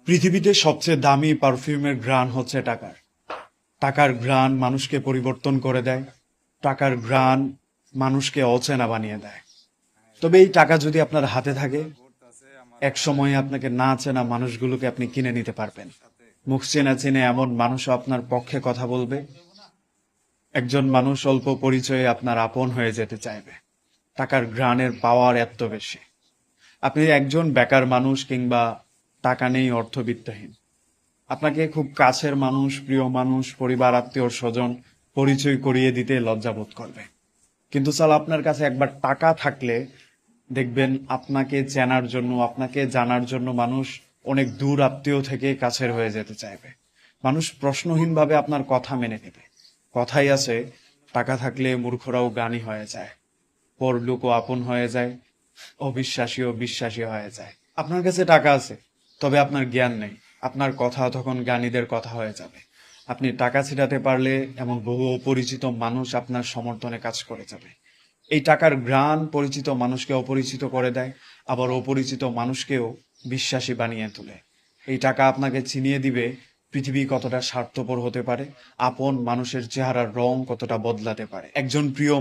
পৃথিবীতে সবচেয়ে দামি পারফিউমের ঘ্রাণ হচ্ছে টাকার। টাকার ঘ্রাণ মানুষকে পরিবর্তন করে দেয়। টাকার ঘ্রাণ মানুষকে অচেনা বানিয়ে দেয়। তবে এই টাকা যদি আপনার হাতে থাকে, এক সময়ে আপনাকে না চেনা মানুষগুলোকে আপনি কিনে নিতে পারবেন। মুখ চেনা চেনে এমন মানুষও আপনার পক্ষে কথা বলবে। একজন মানুষ অল্প পরিচয়ে আপনার আপন হয়ে যেতে চাইবে। টাকার ঘ্রাণের পাওয়ার এত বেশি। আপনি একজন বেকার মানুষ কিংবা টাকা নেই, অর্থবিত্তহীন, আপনাকে খুব কাছের মানুষ, প্রিয় মানুষ, পরিবার, আত্মীয় স্বজন পরিচয় করিয়ে দিতে লজ্জাবোধ করবে। কিন্তু স্যার, আপনার কাছে একবার টাকা থাকলে দেখবেন আপনাকে চেনার জন্য, আপনাকে জানার জন্য মানুষ অনেক দূর আত্মীয় থেকে কাছের হয়ে যেতে চাইবে। মানুষ প্রশ্নহীনভাবে আপনার কথা মেনে নেবে। কথাই আছে, টাকা থাকলে মূর্খরাও জ্ঞানী হয়ে যায়, পরলোকও আপন হয়ে যায়, অবিশ্বাসীও বিশ্বাসী হয়ে যায়। আপনার কাছে টাকা আছে, তবে আপনার জ্ঞান নেই, আপনার কথা তখন জ্ঞানীদের কথা হয়ে যাবে। আপনি টাকা ছিটাতে পারলে এমন বহু অপরিচিত মানুষ আপনার সমর্থনে কাজ করে যাবে। এই টাকার ঘ্রাণ পরিচিত মানুষকে অপরিচিত করে দেয়, আবার অপরিচিত মানুষকেও বিশ্বাসী বানিয়ে তোলে। এই টাকা আপনাকে চিনিয়ে দিবে পৃথিবী কতটা স্বার্থপর হতে পারে, আপন মানুষের চেহারার রং কতটা বদলাতে পারে। একজন প্রিয়